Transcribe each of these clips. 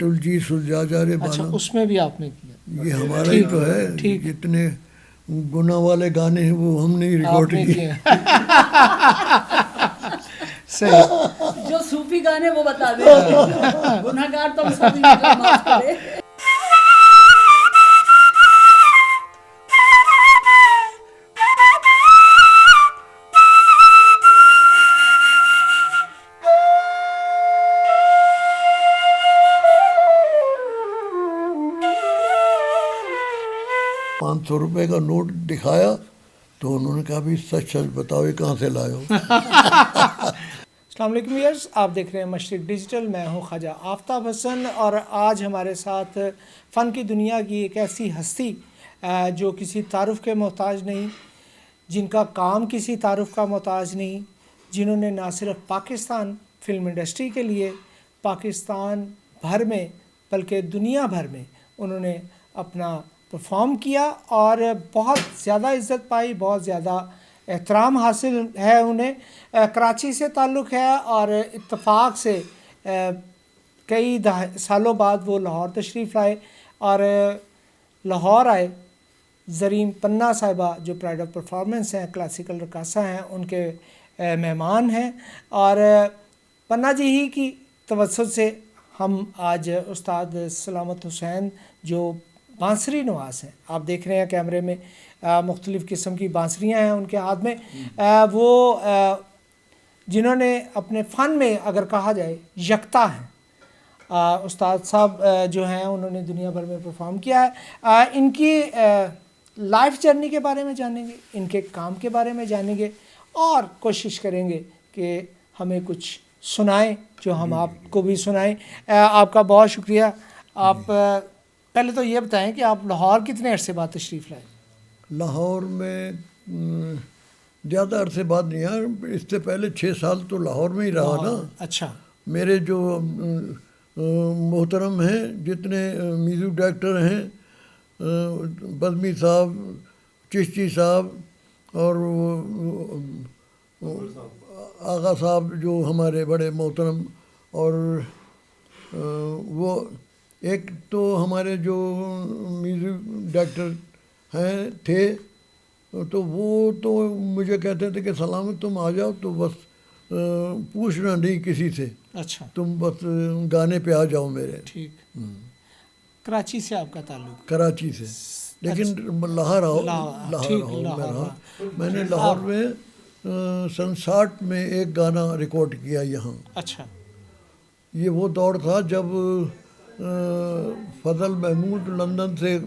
Algae سلجاجار اچھا بانا، اس میں بھی آپ نے کیا، یہ ہمارا ہی تو ہے. جتنے گناہ والے گانے ہیں وہ ہم نے ہی ریکارڈ کیے. صحیح. جو صوفی گانے وہ بتا دیں گناہ گار تو سبھی معاف کرے. ₹500 کا نوٹ دکھایا تو انہوں نے کہا بھی سچ سچ بتاؤ یہ کہاں سے لائے ہو. السلام علیکم ویئرز، آپ دیکھ رہے ہیں مشرق ڈیجیٹل. میں ہوں خواجہ آفتاب حسن اور آج ہمارے ساتھ فن کی دنیا کی ایک ایسی ہستی جو کسی تعارف کے محتاج نہیں، جن کا کام کسی تعارف کا محتاج نہیں، جنہوں نے نہ صرف پاکستان فلم انڈسٹری کے لیے، پاکستان بھر میں بلکہ دنیا بھر میں انہوں نے اپنا پرفارم کیا اور بہت زیادہ عزت پائی، بہت زیادہ احترام حاصل ہے انہیں. کراچی سے تعلق ہے اور اتفاق سے کئی سالوں بعد وہ لاہور تشریف لائے اور لاہور آئے. زرین پنہ صاحبہ جو پرائڈ آف پرفارمنس ہیں، کلاسیکل رقاصہ ہیں، ان کے مہمان ہیں اور پنہ جی ہی کی توسط سے ہم آج استاد سلامت حسین جو بانسری نواز ہیں، آپ دیکھ رہے ہیں کیمرے میں مختلف قسم کی بانسریاں ہیں ان کے ہاتھ میں، وہ جنہوں نے اپنے فن میں اگر کہا جائے یکتا ہیں. استاد صاحب جو ہیں انہوں نے دنیا بھر میں پرفارم کیا ہے. ان کی لائف جرنی کے بارے میں جانیں گے، ان کے کام کے بارے میں جانیں گے اور کوشش کریں گے کہ ہمیں کچھ سنائیں جو ہم آپ کو بھی سنائیں. آپ کا بہت شکریہ. آپ پہلے تو یہ بتائیں کہ آپ لاہور کتنے عرصے بعد تشریف لائے؟ لاہور میں زیادہ عرصے بعد نہیں آیا، اس سے پہلے 6 سال تو لاہور میں ہی رہا نا. اچھا. میرے جو محترم ہیں، جتنے میوزک ڈائریکٹر ہیں، بزمی صاحب، چشتی صاحب اور آغا صاحب جو ہمارے بڑے محترم، اور وہ ایک تو ہمارے جو میوزک ڈائریکٹر ہیں تھے تو وہ تو مجھے کہتے تھے کہ سلامت تم آ جاؤ تو بس پوچھنا نہیں کسی سے، اچھا تم بس گانے پہ آ جاؤ میرے. ٹھیک. کراچی سے آپ کا تعلق؟ کراچی سے، لیکن لاہور رہا. میں نے لاہور میں سن 60 میں ایک گانا ریکارڈ کیا یہاں. اچھا. یہ وہ دور تھا جب فضل محمود لندن سے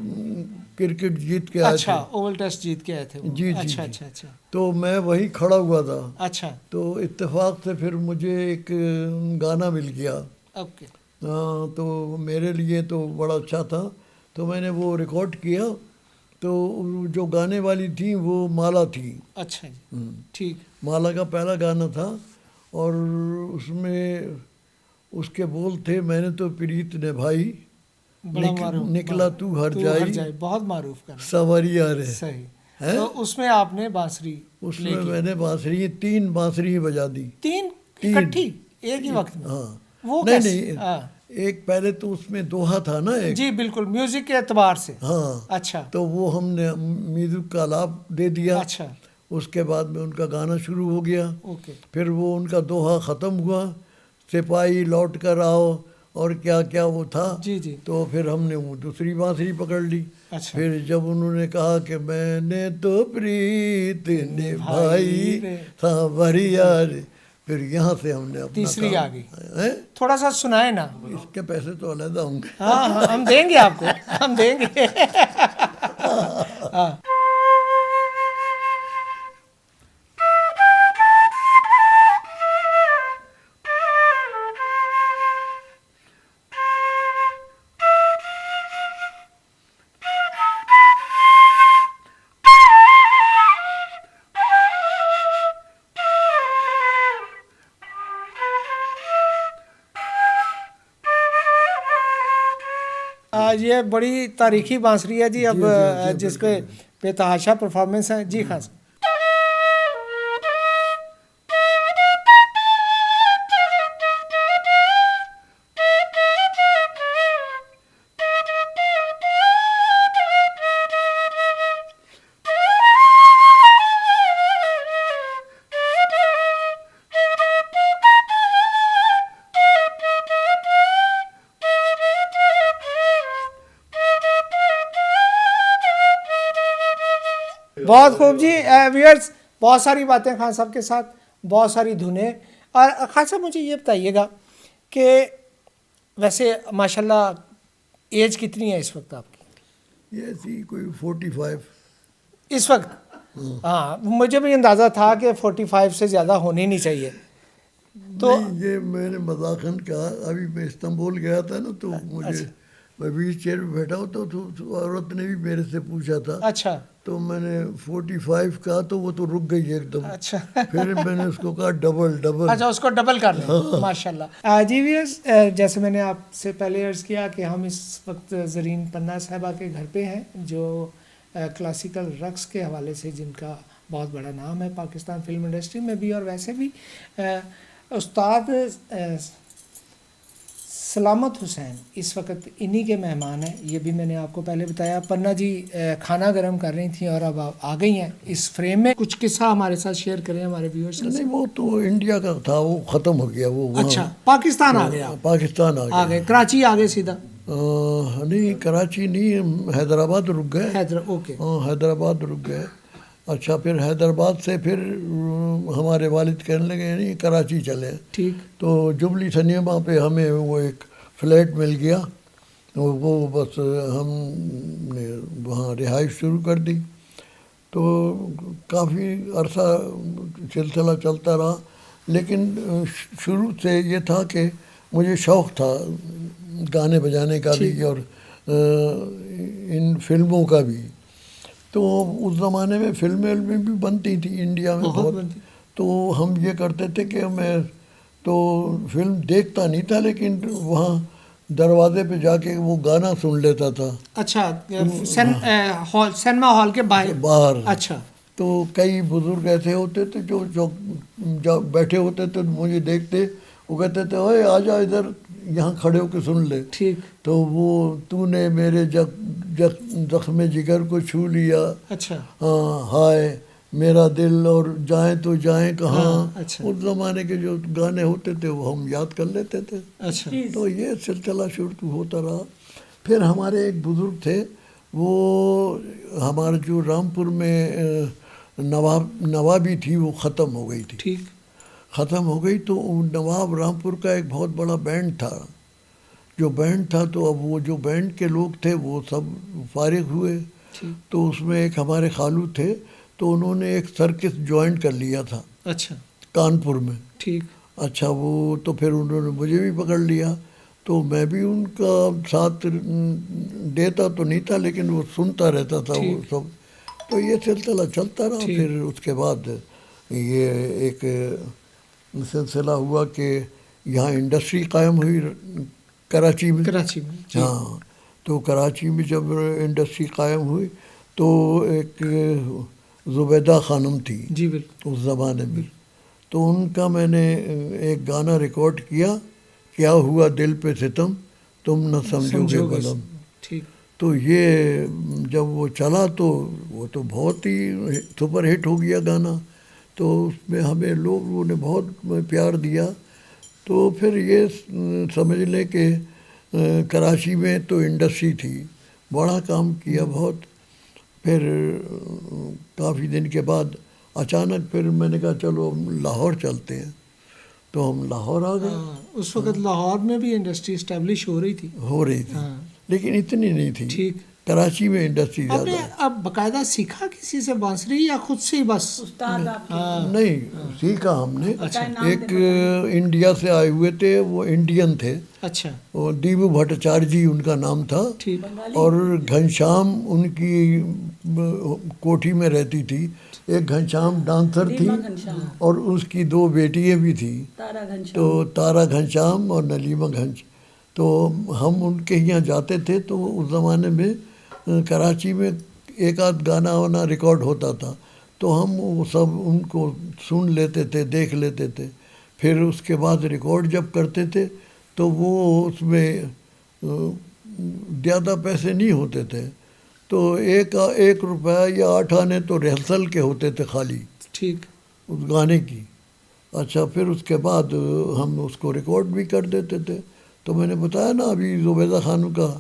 کرکٹ جیت کے آئے تھے. اچھا، اوول ٹیسٹ جیت کے آئے تھے وہ. جی اچھا جی. اچھا اچھا. تو میں وہیں کھڑا ہوا تھا. اچھا. تو اتفاق سے پھر مجھے ایک گانا مل گیا. اوکے. تو میرے لیے تو بڑا اچھا تھا، تو میں نے وہ ریکارڈ کیا. تو جو گانے والی تھیں وہ مالا تھی. اچھا جی. ٹھیک. مالا کا پہلا گانا تھا اور اس میں اس کے بول تھے میں نے تو پریت نبھائی، نکلا تو ہر جائی، بہت معروف گانا. سواریا رے. صحیح. تو اس میں آپ نے بانسری، اس میں نے بانسری 3 بانسری بجا دی. 3 اکٹھی ایک ہی وقت میں؟ ہاں. وہ نہیں ایک پہلے تو اس میں دوہا تھا نا ایک. جی بالکل، میوزک کے اعتبار سے. ہاں. اچھا. تو وہ ہم نے میوزک کا آلاب دے دیا. اچھا. اس کے بعد میں ان کا گانا شروع ہو گیا. اوکے. پھر وہ ان کا دوہا ختم ہوا، سپاہی لوٹ کر آؤ اور کیا کیا وہ تھا. جی جی. تو پھر ہم نے وہ دوسری بانسری پکڑ لی. اچھا. پھر جب انہوں نے کہا کہ میں نے تو پریت نبھائی سانوریا رے، پھر یہاں سے ہم نے تیسری آ گئی. تھوڑا سا سنائے نا. اس کے پیسے تو علیحدہ ہوں گے. ہاں ہاں ہم دیں گے آپ کو، ہم دیں گے. یہ بڑی تاریخی بانسری ہے جی. اب جس پہ بے تحاشا پرفارمنس ہے. جی خاص. بہت خوب جی ویئرس، بہت ساری باتیں خان صاحب کے ساتھ، بہت ساری دھنیں. اور خان صاحب مجھے یہ بتائیے گا کہ ویسے ماشاءاللہ ایج کتنی ہے اس وقت آپ کی؟ یہ تھی کوئی 45. اس وقت ہاں مجھے بھی اندازہ تھا کہ 45 سے زیادہ ہونی نہیں چاہیے. تو یہ میں نے مذاقاً کہا، ابھی میں استنبول گیا تھا نا تو مجھے میں ویل چیئر پہ بیٹھا ہوتا تو عورت نے بھی میرے سے پوچھا تھا، اچھا تو میں نے 45 کہا تو وہ تو رک گئی ایک دم. اچھا پھر میں نے اس کو کہا ڈبل. اچھا اس کو ڈبل کر لیں ماشاء اللہ. جی ویئرس، جیسے میں نے آپ سے پہلے عرض کیا کہ ہم اس وقت زرین پناہ صاحبہ کے گھر پہ ہیں، جو کلاسیکل رقص کے حوالے سے جن کا بہت بڑا نام ہے پاکستان فلم انڈسٹری میں بھی اور ویسے بھی. استاد سلامت حسین اس وقت انہی کے مہمان ہیں. یہ بھی میں نے آپ کو پہلے بتایا. پنہ جی کھانا گرم کر رہی تھیں اور اب آپ آ گئی ہیں اس فریم میں. کچھ قصہ ہمارے ساتھ شیئر کریں ہمارے ویورز سے. نہیں وہ تو انڈیا کا تھا، وہ ختم ہو گیا. وہ اچھا پاکستان آ گیا، پاکستان آ گئے کراچی آ گئے سیدھا؟ نہیں کراچی نہیں، حیدرآباد رک گئے. اوکے ہاں حیدرآباد رک گئے. اچھا پھر حیدرآباد سے پھر ہمارے والد کہنے لگے نہیں کراچی چلے. ٹھیک. تو جبلی سنیما پہ ہمیں وہ ایک فلیٹ مل گیا، وہ بس ہم نے وہاں رہائش شروع کر دی. تو کافی عرصہ سلسلہ چلتا رہا، لیکن شروع سے یہ تھا کہ مجھے شوق تھا گانے بجانے کا بھی اور ان فلموں کا بھی. تو اس زمانے میں فلمیں بھی بنتی تھیں انڈیا میں بہت. تو ہم یہ کرتے تھے کہ میں تو فلم دیکھتا نہیں تھا، لیکن وہاں دروازے پہ جا کے وہ گانا سن لیتا تھا. اچھا سینما ہال کے باہر. اچھا. تو کئی بزرگ ایسے ہوتے تھے جو بیٹھے ہوتے تھے مجھے دیکھتے، وہ کہتے تھے اوے آ جا ادھر، یہاں کھڑے ہو کے سن لے. ٹھیک. تو وہ تو نے میرے زخم جگر کو چھو لیا. اچھا. ہاں ہائے میرا دل اور جائیں تو جائیں کہاں. اچھا. اس زمانے کے جو گانے ہوتے تھے وہ ہم یاد کر لیتے تھے. اچھا. تو یہ سلسلہ شروع ہوتا رہا. پھر ہمارے ایک بزرگ تھے، وہ ہمارے جو رامپور میں نوابی تھی وہ ختم ہو گئی تھی. ٹھیک. ختم ہو گئی تو نواب رامپور کا ایک بہت بڑا بینڈ تھا. جو بینڈ تھا تو اب وہ جو بینڈ کے لوگ تھے وہ سب فارغ ہوئے. تو اس میں ایک ہمارے خالو تھے، تو انہوں نے ایک سرکس جوائن کر لیا تھا. اچھا. کانپور میں. ٹھیک. اچھا وہ تو پھر انہوں نے مجھے بھی پکڑ لیا، تو میں بھی ان کا ساتھ دیتا تو نہیں تھا لیکن وہ سنتا رہتا تھا وہ سب. تو یہ سلسلہ چلتا رہا. پھر اس کے بعد یہ ایک سلسلہ ہوا کہ یہاں انڈسٹری قائم ہوئی کراچی میں. ہاں تو کراچی میں جب انڈسٹری قائم ہوئی تو ایک زبیدہ خانم تھی جی بالکل اس زمانے میں. تو ان کا میں نے ایک گانا ریکارڈ کیا ہوا دل پہ ستم تم نہ سمجھو گے بلم. ٹھیک. تو یہ جب وہ چلا تو وہ تو بہت ہی سپر ہٹ ہو گیا گانا. تو اس میں ہمیں لوگوں نے بہت پیار دیا. تو پھر یہ سمجھ لیں کہ کراچی میں تو انڈسٹری تھی، بڑا کام کیا بہت. پھر کافی دن کے بعد اچانک پھر میں نے کہا چلو ہم لاہور چلتے ہیں. تو ہم لاہور آ گئے. اس وقت لاہور میں بھی انڈسٹری اسٹیبلش ہو رہی تھی لیکن اتنی نہیں تھی. ٹھیک. کراچی میں انڈسٹری زیادہ. اب باقاعدہ سیکھا کسی سے بانسری یا خود سے ہی بس؟ نہیں سیکھا ہم نے. ایک انڈیا سے آئے ہوئے تھے، وہ انڈین تھے. اچھا. وہ دیبو بھٹاچاریہ جی ان کا نام تھا. اور گھنشام ان کی کوٹھی میں رہتی تھی. ایک گھنشام ڈانسر تھی اور اس کی 2 بیٹیاں بھی تھیں، تو تارا گھنشام اور نلیما تو ہم ان کے یہاں جاتے تھے. تو اس زمانے میں کراچی میں ایک آدھ گانا وانا ریکارڈ ہوتا تھا، تو ہم وہ سب ان کو سن لیتے تھے، دیکھ لیتے تھے. پھر اس کے بعد ریکارڈ جب کرتے تھے تو وہ اس میں زیادہ پیسے نہیں ہوتے تھے، تو 1 روپیہ یا 8 آنے تو ریہرسل کے ہوتے تھے خالی. ٹھیک. اس گانے کی. اچھا پھر اس کے بعد ہم اس کو ریکارڈ بھی کر دیتے تھے. تو میں نے بتایا نا ابھی زبیدہ خانم کا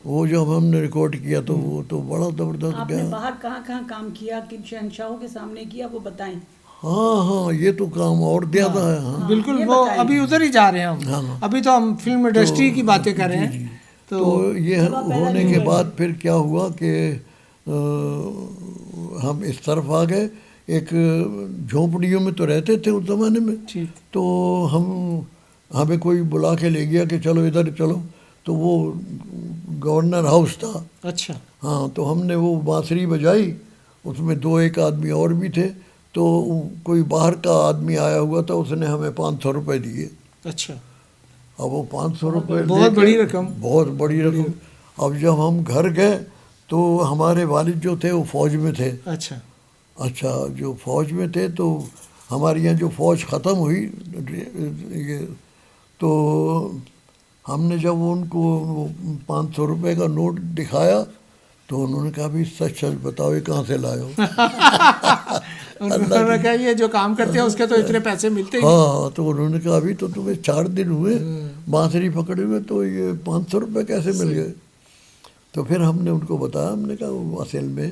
وہ جب ہم نے ریکارڈ کیا تو وہ تو بڑا زبردست آپ نے گیا. باہر کہاں کہاں کام کیا، کن شہنشاہوں کے سامنے کیا، وہ بتائیں. ہاں یہ تو کام اور زیادہ ہے. ہاں بالکل، یہ وہ بتائیں. ابھی ادھر ہی جا رہے ہیں ہم. ہاں. ابھی تو ہم فلم انڈسٹری کی باتیں کر رہے ہیں. تو یہ جب آپ پیدا ہونے نہیں کے ہوئے بعد پھر کیا ہوا کہ ہم اس طرف آ گئے. ایک جھونپڑیوں میں تو رہتے تھے اس زمانے میں. ٹھیک. تو ہمیں کوئی بلا کے لے گیا کہ چلو ادھر چلو. تو وہ گورنر ہاؤس تھا. اچھا. ہاں تو ہم نے وہ بانسری بجائی. اس میں 2-1 آدمی اور بھی تھے. تو کوئی باہر کا آدمی آیا ہوا تھا، اس نے ہمیں 500 روپے دیے. اچھا. اب وہ 500 روپے بہت بڑی رقم. بہت بڑی رقم. اب جب ہم گھر گئے تو ہمارے والد جو تھے وہ فوج میں تھے. اچھا جو فوج میں تھے تو ہمارے یہاں جو فوج ختم ہوئی یہ تو ہم نے جب ان کو 500 روپے کا نوٹ دکھایا تو انہوں نے کہا بھی سچ سچ بتاؤ یہ کہاں سے لائے ہو. انہوں نے کہا یہ جو کام کرتے ہیں اس کے تو اتنے پیسے ملتے ہی. ہاں تو انہوں نے کہا ابھی تو تمہیں 4 دن ہوئے بانسری پکڑے ہوئے تو یہ 500 روپے کیسے مل گئے. تو پھر ہم نے ان کو بتایا. ہم نے کہا وہ اصل میں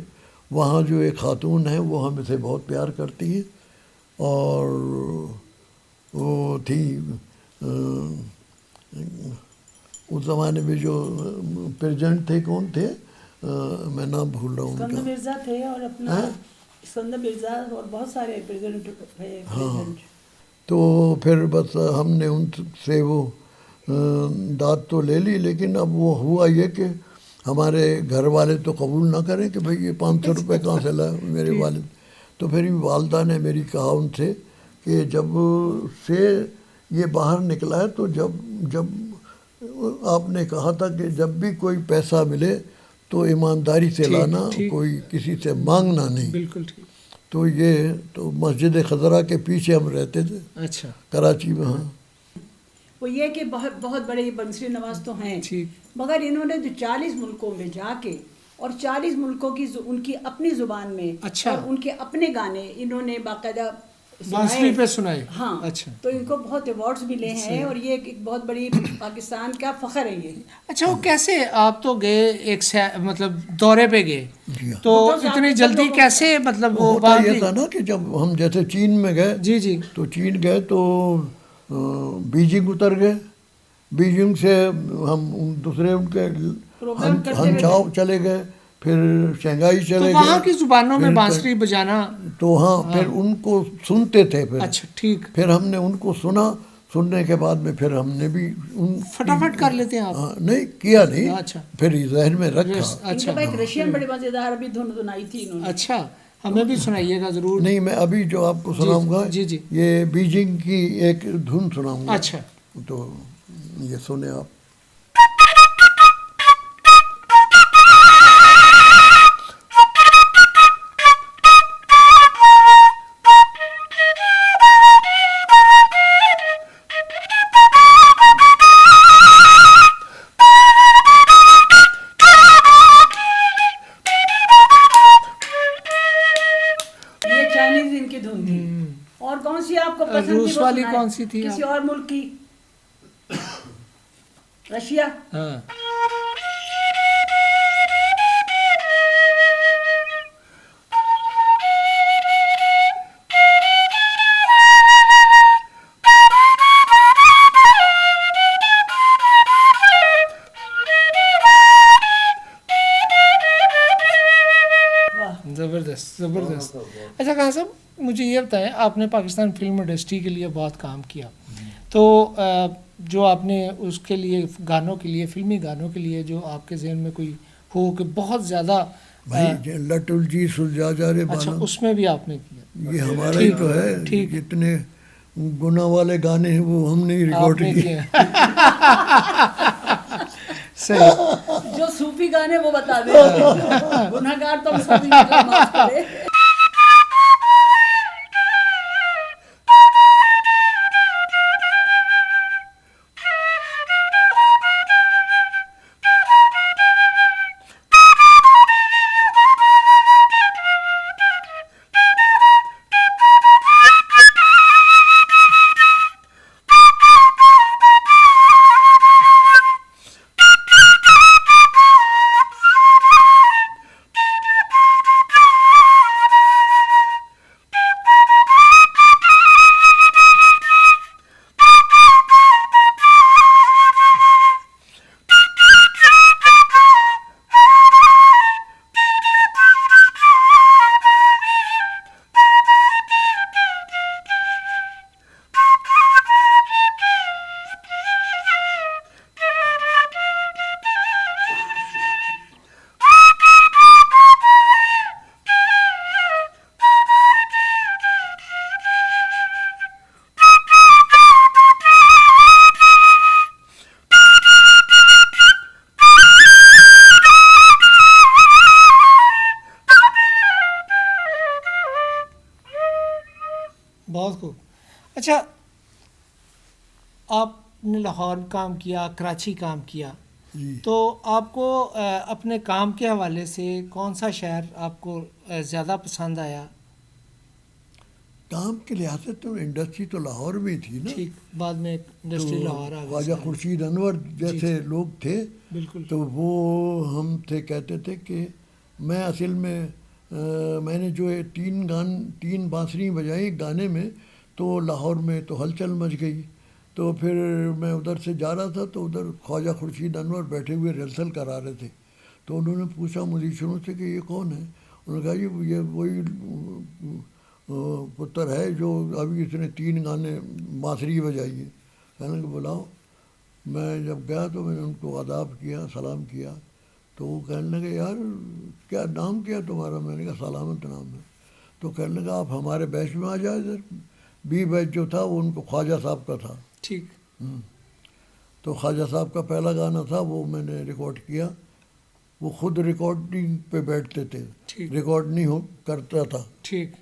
وہاں جو ایک خاتون ہے وہ ہمیں سے بہت پیار کرتی ہے اور وہ تھی اس زمانے میں جو پریزیڈنٹ تھے کون تھے میں نام بھول رہا ہوں ان اسکندر کا. مرزا تھے اور اپنا اسکندر مرزا اور بہت سارے پریزیڈنٹ تھے. ہاں تو پھر بس ہم نے ان سے وہ داد تو لے لی. لیکن اب وہ ہوا یہ کہ ہمارے گھر والے تو قبول نہ کریں کہ بھئی یہ 500 روپے کہاں سے لائے میرے والد. تو پھر والدہ نے میری کہا ان سے کہ جب سے یہ باہر نکلا ہے تو جب آپ نے کہا تھا کہ جب بھی کوئی پیسہ ملے تو ایمانداری سے لانا، کوئی کسی سے مانگنا نہیں. بالکل ٹھیک. تو یہ تو مسجد خضرا کے پیچھے ہم رہتے تھے. اچھا. کراچی میں. ہاں وہ یہ کہ بہت بہت بڑے بنسری نواز تو ہیں مگر انہوں نے جو 40 ملکوں میں جا کے اور 40 ملکوں کی ان کی اپنی زبان میں اور ان کے اپنے گانے انہوں نے باقاعدہ بانسری پہ سنائے. ہاں. اچھا. تو ان کو بہت ایوارڈز ملے ہیں اور یہ ایک بہت بڑی پاکستان کا فخر ہے یہ. اچھا وہ کیسے آپ تو گئے ایک مطلب دورے پہ گئے تو اتنی جلدی کیسے مطلب وہ ہوتا یہ تھا نا کہ جب ہم جیسے چین میں گئے جی تو چین گئے تو بیجنگ اتر گئے. بیجنگ سے ہم دوسرے ان کے ہنچاؤ چلے گئے. پھر شنگھائی چلے گئے. وہاں کی زبانوں میں بانسری بجانا تو ہاں پھر ان کو سنتے تھے. پھر اچھا ٹھیک. پھر ہم نے ان کو سنا. سننے کے بعد میں پھر ہم نے بھی ان فٹافٹ کر لیتے ہیں آپ؟ نہیں کیا نہیں. اچھا. پھر ذہن میں رکھا. اچھا. ایک رشین بڑی مزیدار ابھی دھن سنائی تھی انہوں نے. اچھا ہمیں بھی سنائیے گا ضرور. نہیں میں ابھی جو آپ کو سناؤں گا یہ بیجنگ کی ایک دھن سناؤں گا. اچھا تو یہ سنیں آپ. اور کون سی آپ کو پسند تھی؟ روس والی کون سی تھی؟ کسی اور ملک کی؟ رشیا. ہاں زبردست زبردست. اچھا خان صاحب مجھے یہ بتائیں آپ نے پاکستان فلم انڈسٹری کے لیے بہت کام کیا تو جو آپ نے اس کے لیے گانوں کے لیے فلمی گانوں کے لیے جو آپ کے ذہن میں کوئی ہو کہ بہت زیادہ بھائی لٹل جی سلجھا جا رے اچھا اس میں بھی آپ نے کیا؟ یہ ہمارا ہی تو ہے. جتنے گناہ والے گانے ہیں وہ ہم نے ریکارڈ کیے. صحیح. جو صوفی گانے وہ بتا دیں. گناہ گار تو سبھی معاف کرے. لاہور کام کیا، کراچی کام کیا، جی تو آپ کو اپنے کام کے حوالے سے کون سا شہر آپ کو زیادہ پسند آیا؟ کام کے لحاظ سے تو انڈسٹری تو لاہور میں تھی نا. ٹھیک، بعد میں انڈسٹری تو لاہور آ خواجہ گئی. خورشید انور جیسے لوگ تھے، بالکل. تو وہ ہم تھے کہتے تھے کہ میں اصل میں نے جو تین بانسری بجائی گانے میں، تو لاہور میں تو ہلچل مچ گئی. تو پھر میں ادھر سے جا رہا تھا تو ادھر خواجہ خورشید انور بیٹھے ہوئے ریہرسل کرا رہے تھے. تو انہوں نے پوچھا میوزیشینوں سے کہ یہ کون ہے؟ انہوں نے کہا یہ وہی پتر ہے جو ابھی اس نے 3 گانے بانسری بجائی ہے. کہنے کہ بلاؤ. میں جب گیا تو میں نے ان کو آداب کیا، سلام کیا. تو وہ کہنے لگے یار کیا نام کیا تمہارا؟ میں نے کہا سلامت نام ہے. تو کہنے لگا آپ ہمارے بیچ میں آ جائے ادھر. بی بیچ جو تھا وہ ان کو خواجہ صاحب کا تھا. ٹھیک. تو خواجہ صاحب کا پہلا گانا تھا، وہ میں نے ریکارڈ کیا. وہ خود ریکارڈنگ پہ بیٹھتے تھے، ریکارڈ نہیں کرتا تھا. ٹھیک.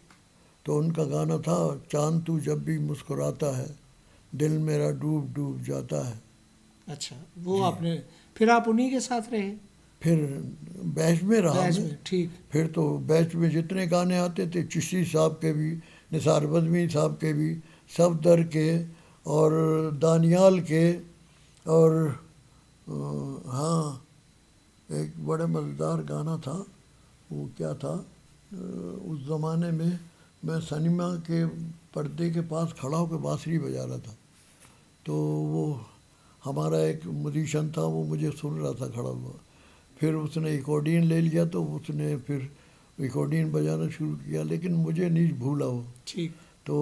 تو ان کا گانا تھا چاند تو جب بھی مسکراتا ہے دل میرا ڈوب ڈوب جاتا ہے. اچھا، وہ آپ نے پھر آپ انہی کے ساتھ رہے؟ پھر بیچ میں رہا بیچ میں. میں. ٹھیک. پھر تو بیچ میں جتنے گانے آتے تھے، چشتی صاحب کے بھی، نثار بزمی صاحب کے بھی، صفدر کے اور دانیال کے، اور ہاں ایک بڑے مزیدار گانا تھا، وہ کیا تھا اس زمانے میں سنیما کے پردے کے پاس کھڑا ہو کے بانسری بجا رہا تھا. تو وہ ہمارا ایک میوزیشین تھا، وہ مجھے سن رہا تھا کھڑا ہوا. پھر اس نے ایکارڈین لے لیا تو اس نے پھر ایکارڈین بجانا شروع کیا، لیکن مجھے نہیں بھولا وہ. ٹھیک. تو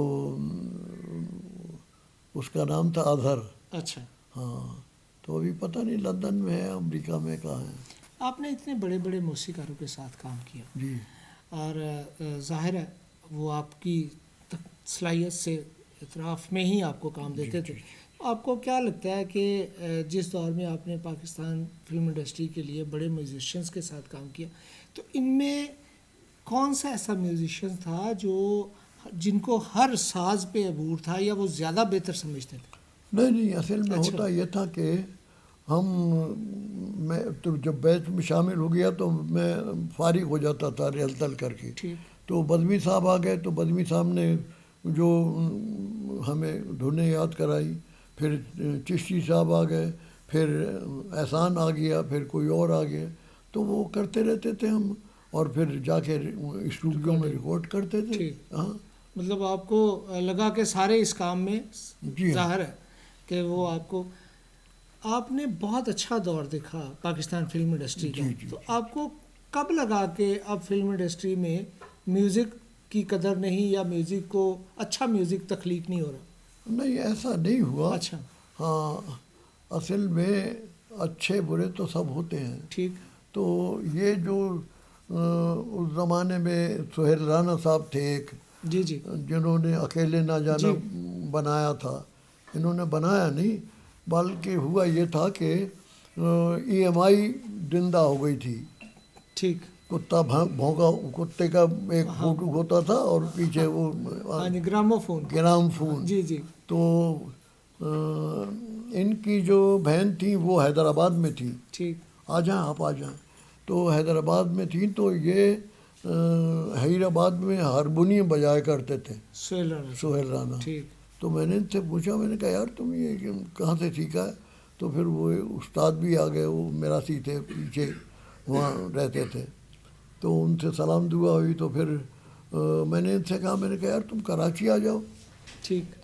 اس کا نام تھا اظہر. اچھا. ہاں. تو ابھی پتہ نہیں لندن میں ہے، امریکہ میں کہاں ہے. آپ نے اتنے بڑے بڑے موسیقاروں کے ساتھ کام کیا، جی. اور ظاہر ہے وہ آپ کی صلاحیت سے اعتراف میں ہی آپ کو کام دیتے تھے. آپ کو کیا لگتا ہے کہ جس دور میں آپ نے پاکستان فلم انڈسٹری کے لیے بڑے میوزیشینس کے ساتھ کام کیا، تو ان میں کون سا ایسا میوزیشین تھا جن کو ہر ساز پہ عبور تھا یا وہ زیادہ بہتر سمجھتے تھے؟ نہیں اصل میں ہوتا یہ تھا کہ میں تو جب بیچ میں شامل ہو گیا تو میں فارغ ہو جاتا تھا ریہرسل کر کے. تو بزمی صاحب آ گئے تو بزمی صاحب نے جو ہمیں دھنیں یاد کرائی. پھر چشتی صاحب آ گئے، پھر احسان آ گیا، پھر کوئی اور آ گیا. تو وہ کرتے رہتے تھے ہم، اور پھر جا کے اسٹوڈیو میں ریکارڈ کرتے تھے. ہاں، مطلب آپ کو لگا کہ سارے اس کام میں جی ظاہر ہے کہ وہ آپ نے بہت اچھا دور دیکھا پاکستان فلم انڈسٹری کا. تو آپ کو کب لگا کہ اب فلم انڈسٹری میں میوزک کی قدر نہیں، یا میوزک کو اچھا میوزک تخلیق نہیں ہو رہا؟ نہیں ایسا نہیں ہوا. اچھا. ہاں، اصل میں اچھے برے تو سب ہوتے ہیں. ٹھیک. تو یہ جو اس زمانے میں سہیل رانا صاحب تھے ایک، جی جنہوں نے اکیلے نہ جانا بنایا تھا. انہوں نے بنایا نہیں، بلکہ ہوا یہ تھا کہ ای ایم آئی زندہ ہو گئی تھی. ٹھیک. کتا بھونکا، کتے کا ایک فوٹو ہوتا تھا اور پیچھے وہ گرام فون. جی. تو ان کی جو بہن تھی وہ حیدرآباد میں تھی. ٹھیک. آ جائیں آپ آ جائیں. تو حیدرآباد میں تھی، تو یہ حیدرآباد میں ہارمونیم بجایا کرتے تھے، سہیل رانا. تو میں نے ان سے پوچھا، میں نے کہا یار تم یہ کہاں سے سیکھا ہے؟ تو پھر وہ استاد بھی آ گئے، وہ میرا سی تھے، پیچھے وہاں رہتے تھے. تو ان سے سلام دعا ہوئی. تو پھر میں نے ان سے کہا، میں نے کہا یار تم کراچی آ جاؤ. ٹھیک.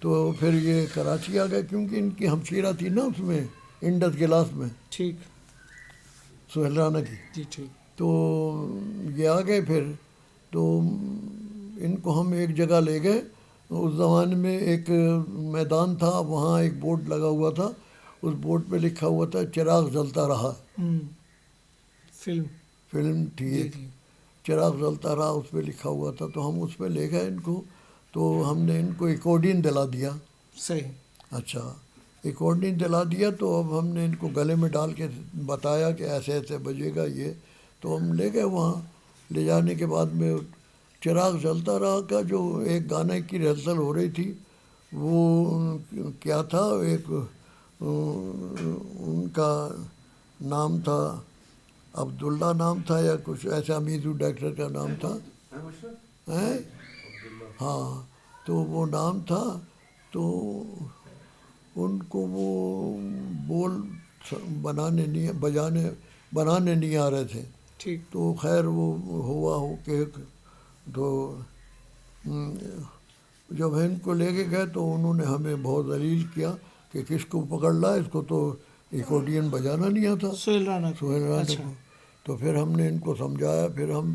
تو پھر یہ کراچی آ گئے، کیونکہ ان کی ہمشیرہ تھی نا اس میں انڈس گلاس میں. ٹھیک. سہیل رانا کی. جی. ٹھیک. تو یہ آ گئے. پھر تو ان کو ہم ایک جگہ لے گئے. اس زمانے میں ایک میدان تھا، وہاں ایک بورڈ لگا ہوا تھا. اس بورڈ پہ لکھا ہوا تھا چراغ جلتا رہا. فلم تھی ایک، چراغ جلتا رہا، اس پہ لکھا ہوا تھا. تو ہم اس پہ لے گئے ان کو. تو ہم نے ان کو ایکارڈین دلا دیا. صحیح. اچھا، ایکارڈین دلا دیا. تو اب ہم نے ان کو گلے میں ڈال کے بتایا کہ ایسے ایسے بجے گا یہ. تو ہم لے گئے وہاں. لے جانے کے بعد میں چراغ جلتا رہا کا جو ایک گانے کی ریہرسل ہو رہی تھی، وہ کیا تھا، ایک ان کا نام تھا عبداللہ نام تھا یا کچھ ایسا، میزو ڈائریکٹر کا نام تھا، ہاں تو وہ نام تھا. تو ان کو وہ بول بنانے نہیں آ رہے تھے. تو خیر وہ ہوا ہو کہ تو جب ان کو لے کے گئے تو انہوں نے ہمیں بہت ذلیل کیا کہ کس کو پکڑ لا، اس کو تو ایکورڈین بجانا نہیں آتا، سہیل رانا کو. تو پھر ہم نے ان کو سمجھایا، پھر ہم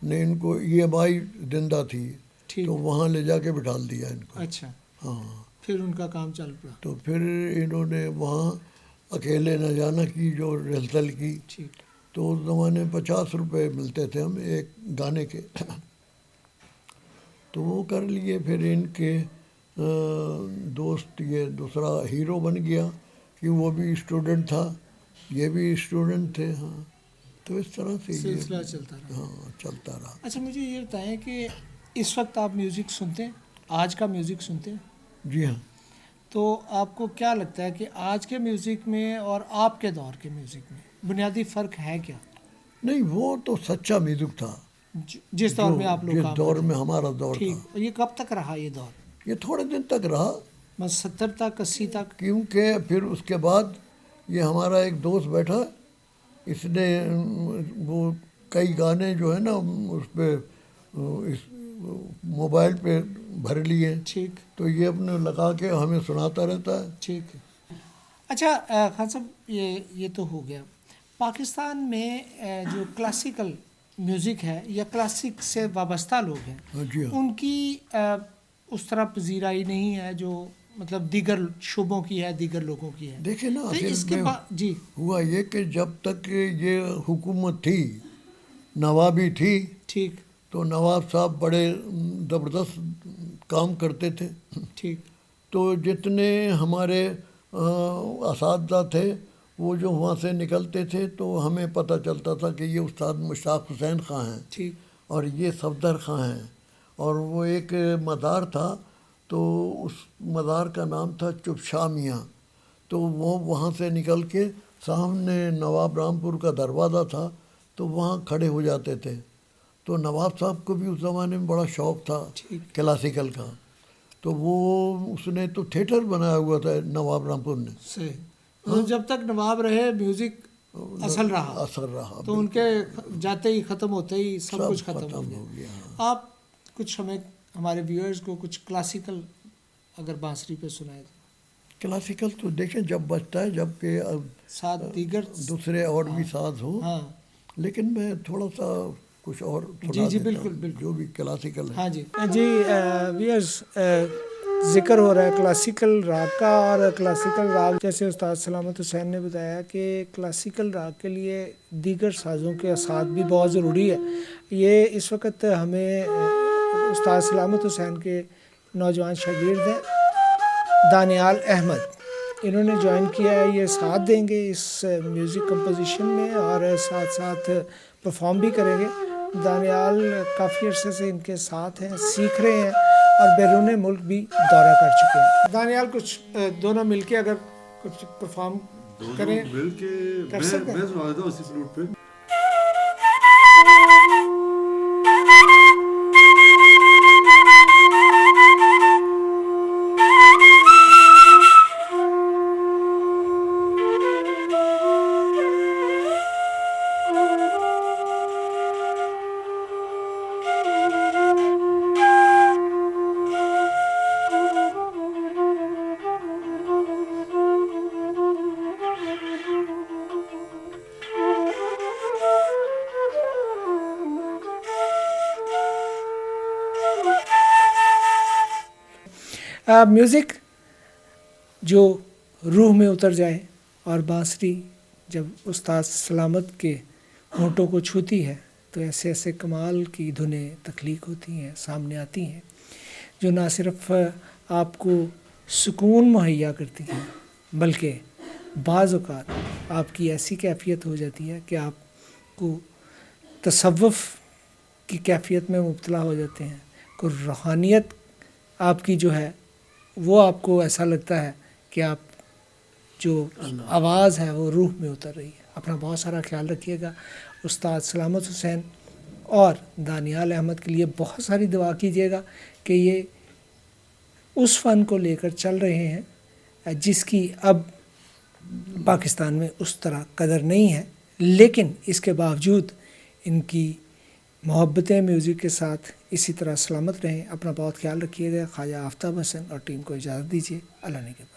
نے ان کو EMI زندہ تھی تو وہاں لے جا کے بٹھا دیا ان کو. اچھا ہاں پھر ان کا کام چل پڑا. تو پھر انہوں نے وہاں اکیلے نہ جانا کی جو ریہرسل کی. تو اس زمانے 50 روپے ملتے تھے ہم ایک گانے کے. تو وہ کر لیے. پھر ان کے دوست یہ دوسرا ہیرو بن گیا کہ وہ بھی اسٹوڈنٹ تھا، یہ بھی اسٹوڈنٹ تھے. ہاں تو اس طرح سے سلسلہ چلتا رہا. ہاں چلتا رہا. اچھا مجھے یہ بتائیں کہ اس وقت آپ میوزک سنتے ہیں، آج کا میوزک سنتے ہیں؟ جی ہاں. تو آپ کو کیا لگتا ہے کہ آج کے میوزک میں اور آپ کے دور کے میوزک میں بنیادی فرق ہے کیا؟ نہیں وہ تو سچا میوزک تھا جس دور میں آپ لوگ جس دور میں ہمارا دور تھا. یہ کب تک رہا یہ دور؟ یہ تھوڑے دن تک رہا، بس 70 تک 80 تک. کیونکہ پھر اس کے بعد یہ ہمارا ایک دوست بیٹھا، اس نے وہ کئی گانے جو ہے نا اس پہ اس موبائل پہ بھر لیے. تو یہ اپنے لگا کے ہمیں سناتا رہتا ہے. ٹھیک ہے. اچھا خان صاحب یہ تو ہو گیا. پاکستان میں جو کلاسیکل میوزک ہے یا کلاسک سے وابستہ لوگ ہیں ان کی اس طرح پذیرائی نہیں ہے جو مطلب دیگر شعبوں کی ہے، دیگر لوگوں کی ہے. دیکھیں نا اس کے جی ہوا یہ کہ جب تک یہ حکومت تھی، نوابی تھی، تو نواب صاحب بڑے زبردست کام کرتے تھے. تو جتنے ہمارے اساتذہ تھے وہ جو وہاں سے نکلتے تھے تو ہمیں پتہ چلتا تھا کہ یہ استاد مشتاق حسین خاں ہیں اور یہ صفدر خاں ہیں. اور وہ ایک مزار تھا تو اس مزار کا نام تھا چپشا میاں. تو وہ وہاں سے نکل کے سامنے نواب رامپور کا دروازہ تھا تو وہاں کھڑے ہو جاتے تھے. تو نواب صاحب کو بھی اس زمانے میں بڑا شوق تھا کلاسیکل کا. تو وہ اس نے تو تھیٹر بنایا ہوا تھا نواب رامپور نے. جب تک نواب رہے میوزک اصل رہا تو ان کے جاتے ہی ختم ہوتے ہی سب کچھ ختم ہو گیا. آپ کچھ ہمارے ویورز کو کچھ کلاسیکل اگر بانسری پہ سنائے تو. کلاسیکل تو دیکھیں جب بجتا ہے جب کہ ساتھ دیگر دوسرے اور بھی ساز ہوں. لیکن میں تھوڑا سا کچھ اور جی بالکل جو بھی کلاسیکل ہے. ہاں جی ویورز ذکر ہو رہا ہے کلاسیکل راگ کا. اور کلاسیکل راگ جیسے استاد سلامت حسین نے بتایا کہ کلاسیکل راگ کے لیے دیگر سازوں کے ساتھ بھی بہت ضروری ہے. یہ اس وقت ہمیں استاد سلامت حسین کے نوجوان شاگرد ہیں دانیال احمد، انہوں نے جوائن کیا ہے. یہ ساتھ دیں گے اس میوزک کمپوزیشن میں اور ساتھ ساتھ پرفارم بھی کریں گے. دانیال کافی عرصے سے ان کے ساتھ ہیں، سیکھ رہے ہیں اور بیرون ملک بھی دورہ کر چکے ہیں. دانیال کچھ دونوں مل کے اگر کچھ پرفارم کریں کر سکتے ہیں. میوزک جو روح میں اتر جائے اور بانسری جب استاد سلامت کے ہونٹوں کو چھوتی ہے تو ایسے ایسے کمال کی دھنیں تخلیق ہوتی ہیں، سامنے آتی ہیں جو نہ صرف آپ کو سکون مہیا کرتی ہیں بلکہ بعض اوقات آپ کی ایسی کیفیت ہو جاتی ہے کہ آپ کو تصوف کی کیفیت میں مبتلا ہو جاتے ہیں. کوئی روحانیت آپ کی جو ہے وہ آپ کو ایسا لگتا ہے کہ آپ جو آواز ہے وہ روح میں اتر رہی ہے. اپنا بہت سارا خیال رکھیے گا. استاد سلامت حسین اور دانیال احمد کے لیے بہت ساری دعا کیجیے گا کہ یہ اس فن کو لے کر چل رہے ہیں جس کی اب پاکستان میں اس طرح قدر نہیں ہے، لیکن اس کے باوجود ان کی محبتیں میوزک کے ساتھ اسی طرح سلامت رہیں. اپنا بہت خیال رکھیے گا. خواجہ آفتاب حسن اور ٹیم کو اجازت دیجیے. اللہ نے کے بعد.